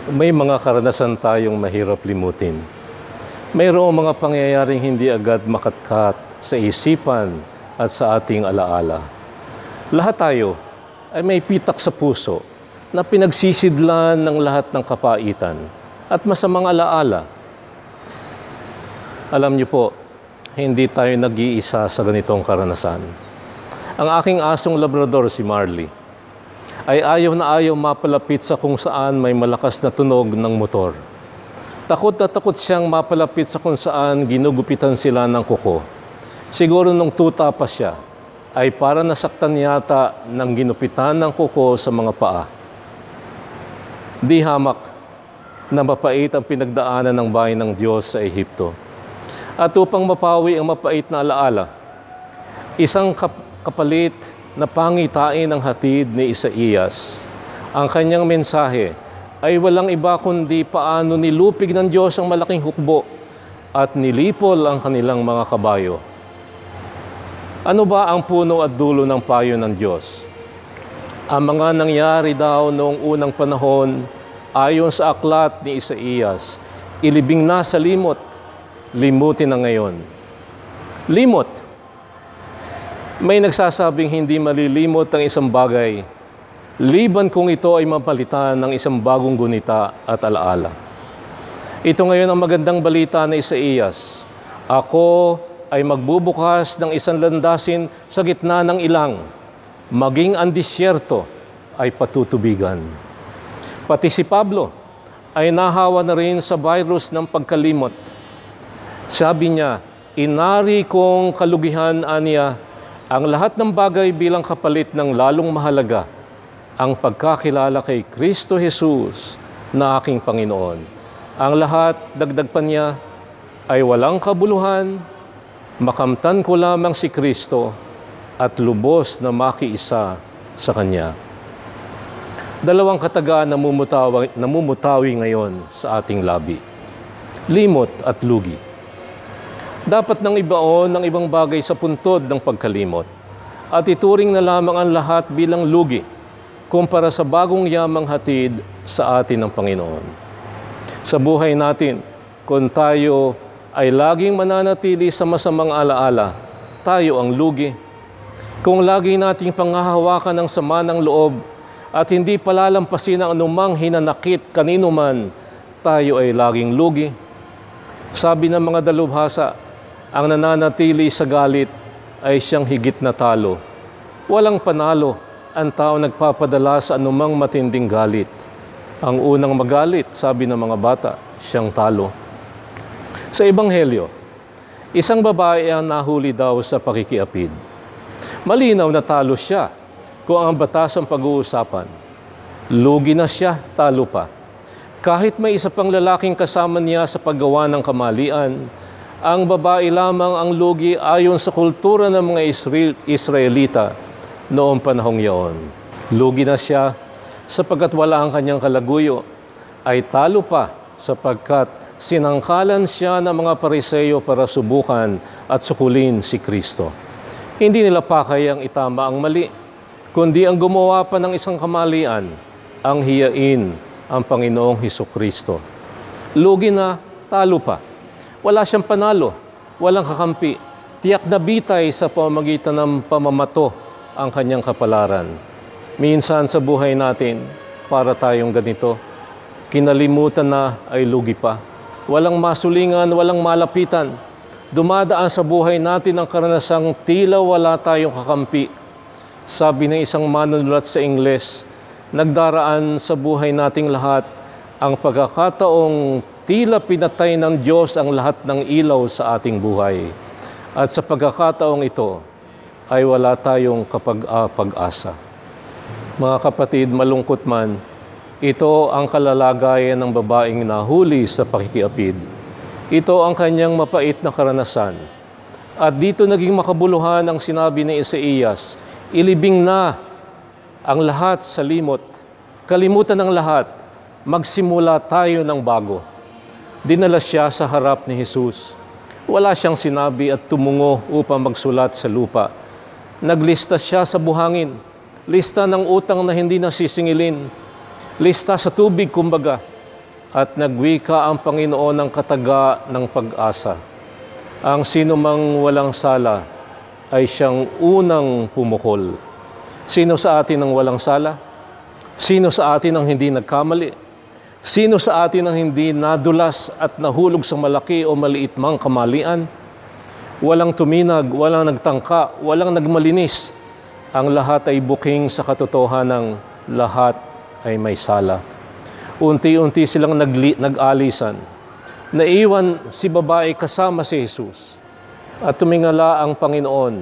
May mga karanasan tayong mahirap limutin. Mayroong mga pangyayaring hindi agad makatkat sa isipan at sa ating alaala. Lahat tayo ay may pitak sa puso na pinagsisidlan ng lahat ng kapaitan at masamang alaala. Alam niyo po, hindi tayo nag-iisa sa ganitong karanasan. Ang aking asong Labrador, si Marley, ay ayaw na ayaw mapalapit sa kung saan may malakas na tunog ng motor. Takot na takot siyang mapalapit sa kung saan ginugupitan sila ng kuko. Siguro nung tuta pa siya, ay para nasaktan yata ng ginupitan ng kuko sa mga paa. Di hamak na mapait ang pinagdaanan ng bayan ng Diyos sa Ehipto. At upang mapawi ang mapait na alaala, isang kapalit na pangitain ang hatid ni Isaías. Ang kanyang mensahe ay walang iba kundi paano nilupig ng Diyos ang malaking hukbo at nilipol ang kanilang mga kabayo. Ano ba ang puno at dulo ng payo ng Diyos? Ang mga nangyari daw noong unang panahon, ayon sa aklat ni Isaías, ilibing na sa limot, limutin na ngayon. Limot. May nagsasabing hindi malilimot ang isang bagay, liban kung ito ay mapalitan ng isang bagong gunita at alaala. Ito ngayon ang magandang balita ni Isaías. Ako ay magbubukas ng isang landasin sa gitna ng ilang, maging ang disyerto ay patutubigan. Pati si Pablo ay nahawa na rin sa virus ng pagkalimot. Sabi niya, inari kong kalugihan aniya ang lahat ng bagay bilang kapalit ng lalong mahalaga, ang pagkakilala kay Kristo Jesus na aking Panginoon. Ang lahat, dagdag pa niya, ay walang kabuluhan, makamtan ko lamang si Kristo at lubos na makiisa sa Kanya. Dalawang katagaan namumutawi ngayon sa ating labi. Limot at lugi. Dapat nang ibaon ng ibang bagay sa puntod ng pagkalimot at ituring na lamang ang lahat bilang lugi kumpara sa bagong yamang hatid sa atin ng Panginoon. Sa buhay natin, kung tayo ay laging mananatili sa masamang alaala, tayo ang lugi. Kung lagi nating panghahawakan ng sama ng loob at hindi palalampasin ang anumang hinanakit kanino man, tayo ay laging lugi. Sabi ng mga dalubhasa, ang nananatili sa galit ay siyang higit na talo. Walang panalo ang tao nagpapadala sa anumang matinding galit. Ang unang magalit, sabi ng mga bata, siyang talo. Sa Ebanghelyo, isang babae ang nahuli daw sa pakikiapid. Malinaw na talo siya kung ang batas ang pag-uusapan. Lugi na siya, talo pa. Kahit may isa pang lalaking kasama niya sa paggawa ng kamalian, ang babae lamang ang lugi ayon sa kultura ng mga Israelita noong panahong iyon. Lugi na siya sapagkat wala ang kanyang kalaguyo, ay talo pa sapagkat sinangkalan siya ng mga Pariseo para subukan at sukulin si Kristo. Hindi nila pakay ang itama ang mali, kundi ang gumawa pa ng isang kamalian, ang hiyain ang Panginoong Hesukristo. Lugi na, talo pa. Wala siyang panalo, walang kakampi. Tiyak na bitay sa pamamagitan ng pamamato ang kanyang kapalaran. Minsan sa buhay natin, para tayong ganito, kinalimutan na ay lugi pa. Walang masulingan, walang malapitan. Dumadaan sa buhay natin ang karanasang tila wala tayong kakampi. Sabi ng isang manunulat sa Ingles, nagdaraan sa buhay nating lahat ang pagkakataong tila pinatay ng Diyos ang lahat ng ilaw sa ating buhay. At sa pagkakataong ito, ay wala tayong pag-asa. Mga kapatid, malungkot man, ito ang kalalagayan ng babaeng nahuli sa pakikiapid. Ito ang kanyang mapait na karanasan. At dito naging makabuluhan ang sinabi ni Isaías, ilibing na ang lahat sa limot, kalimutan ng lahat, magsimula tayo ng bago. Dinala siya sa harap ni Jesus. Wala siyang sinabi at tumungo upang magsulat sa lupa. Naglista siya sa buhangin. Lista ng utang na hindi nasisingilin. Lista sa tubig, kumbaga. At nagwika ang Panginoon ng kataga ng pag-asa. Ang sinumang walang sala ay siyang unang pumukol. Sino sa atin ang walang sala? Sino sa atin ang hindi nagkamali? Sino sa atin ang hindi nadulas at nahulog sa malaki o maliit mang kamalian? Walang tuminag, walang nagtangka, walang nagmalinis. Ang lahat ay buking sa katotohanan, lahat ay may sala. Unti-unti silang nag-alisan. Naiwan si babae kasama si Jesus. At tumingala ang Panginoon.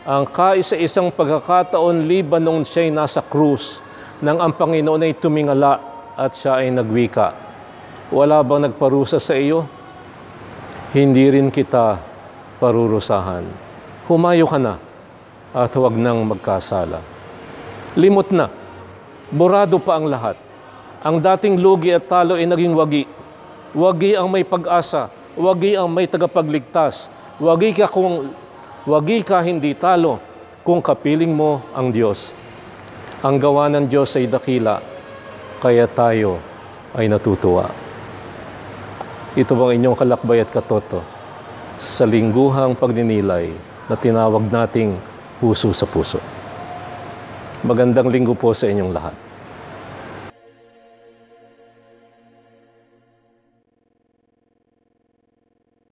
Ang kaisa-isang pagkakataon liban nung siya'y nasa krus, nang ang Panginoon ay tumingala at siya ay nagwika. Wala bang nagparusa sa iyo? Hindi rin kita parurusahan. Humayo ka na at huwag nang magkasala. Limot na. Borado pa ang lahat. Ang dating lugi at talo ay naging wagi. Wagi ang may pag-asa. Wagi ang may tagapagligtas. Wagi ka hindi talo kung kapiling mo ang Diyos. Ang gawa ng Diyos ay dakila, kaya tayo ay natutuwa. Ito bang inyong kalakbay at katoto sa lingguhang pagninilay na tinawag nating puso sa puso. Magandang linggo po sa inyong lahat.